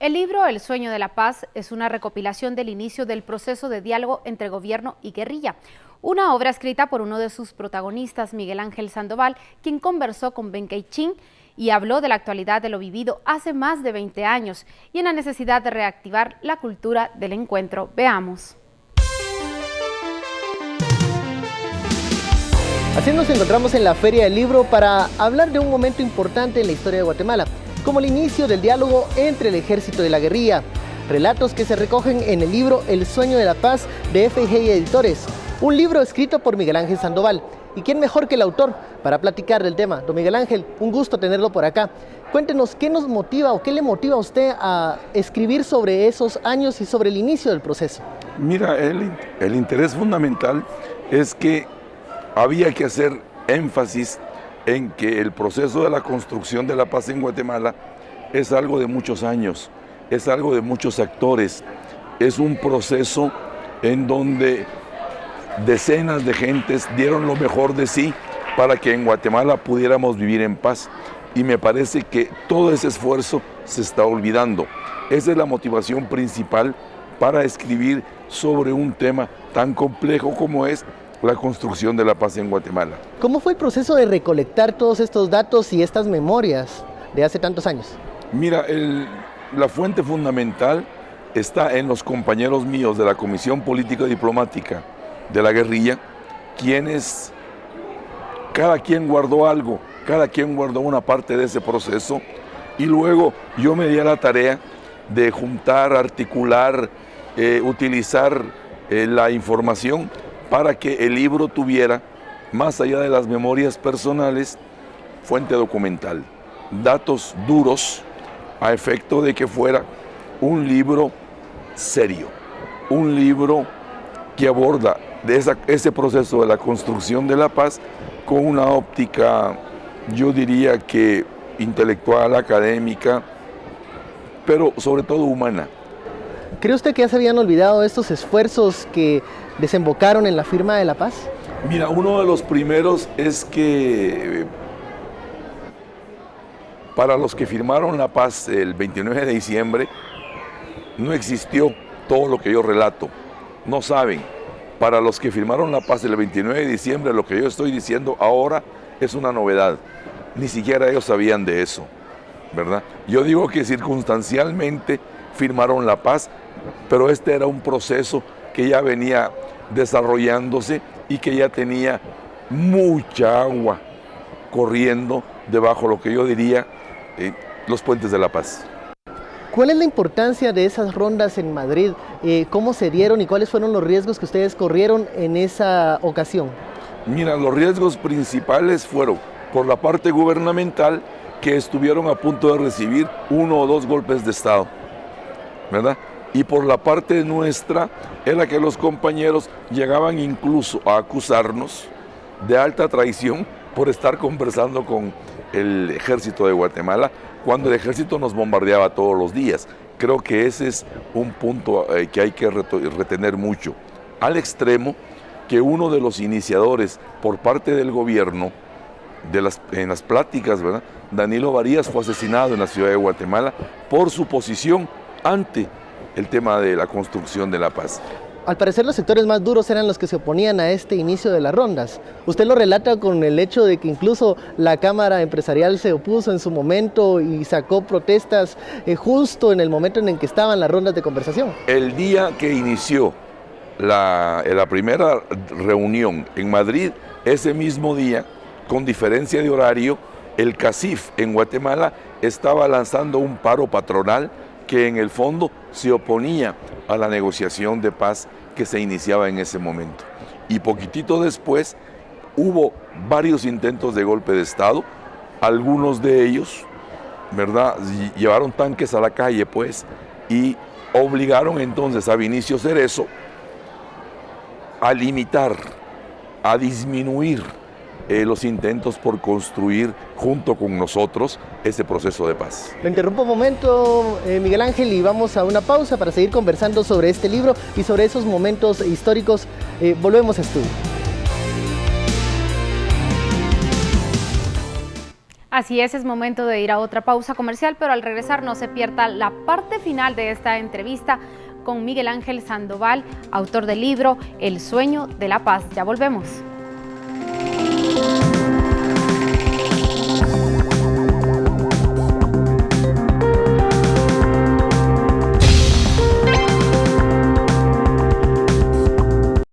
El libro El sueño de la paz es una recopilación del inicio del proceso de diálogo entre gobierno y guerrilla. Una obra escrita por uno de sus protagonistas, Miguel Ángel Sandoval, quien conversó con Ben Keichin y habló de la actualidad de lo vivido hace más de 20 años y en la necesidad de reactivar la cultura del encuentro. Veamos. Así nos encontramos en la Feria del Libro para hablar de un momento importante en la historia de Guatemala, como el inicio del diálogo entre el ejército y la guerrilla. Relatos que se recogen en el libro El sueño de la paz de FG Editores, un libro escrito por Miguel Ángel Sandoval. ¿Y quién mejor que el autor para platicar del tema? Don Miguel Ángel, un gusto tenerlo por acá. Cuéntenos, ¿qué nos motiva o qué le motiva a usted a escribir sobre esos años y sobre el inicio del proceso? Mira, el interés fundamental es que había que hacer énfasis en que el proceso de la construcción de la paz en Guatemala es algo de muchos años, es algo de muchos actores, es un proceso en donde decenas de gentes dieron lo mejor de sí para que en Guatemala pudiéramos vivir en paz. Y me parece que todo ese esfuerzo se está olvidando. Esa es la motivación principal para escribir sobre un tema tan complejo como es la construcción de la paz en Guatemala. ¿Cómo fue el proceso de recolectar todos estos datos y estas memorias de hace tantos años? Mira, la fuente fundamental está en los compañeros míos de la Comisión Política y Diplomática de la guerrilla, quienes cada quien guardó algo, cada quien guardó una parte de ese proceso, y luego yo me di a la tarea de juntar, articular, utilizar la información para que el libro tuviera, más allá de las memorias personales, fuente documental, datos duros a efecto de que fuera un libro serio, un libro que aborda ese proceso de la construcción de la paz con una óptica, yo diría que intelectual, académica, pero sobre todo humana. ¿Cree usted que ya se habían olvidado estos esfuerzos que desembocaron en la firma de la paz? Mira, uno de los primeros es que para los que firmaron la paz el 29 de diciembre no existió todo lo que yo relato, no saben. Para los que firmaron la paz el 29 de diciembre, lo que yo estoy diciendo ahora es una novedad. Ni siquiera ellos sabían de eso, ¿verdad? Yo digo que circunstancialmente firmaron la paz, pero este era un proceso que ya venía desarrollándose y que ya tenía mucha agua corriendo debajo de lo que yo diría los puentes de la paz. ¿Cuál es la importancia de esas rondas en Madrid? ¿Cómo se dieron y cuáles fueron los riesgos que ustedes corrieron en esa ocasión? Mira, los riesgos principales fueron por la parte gubernamental, que estuvieron a punto de recibir 1 o 2 golpes de Estado, ¿verdad? Y por la parte nuestra era que los compañeros llegaban incluso a acusarnos de alta traición por estar conversando con el ejército de Guatemala, cuando el ejército nos bombardeaba todos los días. Creo que ese es un punto que hay que retener mucho, al extremo que uno de los iniciadores por parte del gobierno en las pláticas, ¿verdad? Danilo Varías, fue asesinado en la ciudad de Guatemala por su posición ante el tema de la construcción de la paz. Al parecer los sectores más duros eran los que se oponían a este inicio de las rondas. Usted lo relata con el hecho de que incluso la Cámara Empresarial se opuso en su momento y sacó protestas justo en el momento en el que estaban las rondas de conversación. El día que inició la primera reunión en Madrid, ese mismo día, con diferencia de horario, el CACIF en Guatemala estaba lanzando un paro patronal que en el fondo se oponía a la negociación de paz que se iniciaba en ese momento. Y poquitito después hubo varios intentos de golpe de Estado, algunos de ellos, ¿verdad?, llevaron tanques a la calle, pues, y obligaron entonces a Vinicio Cerezo a limitar, a disminuir los intentos por construir junto con nosotros ese proceso de paz. Lo interrumpo un momento, Miguel Ángel, y vamos a una pausa para seguir conversando sobre este libro y sobre esos momentos históricos. Volvemos a estudio. Así es momento de ir a otra pausa comercial, pero al regresar no se pierda la parte final de esta entrevista con Miguel Ángel Sandoval, autor del libro El sueño de la paz. Ya volvemos.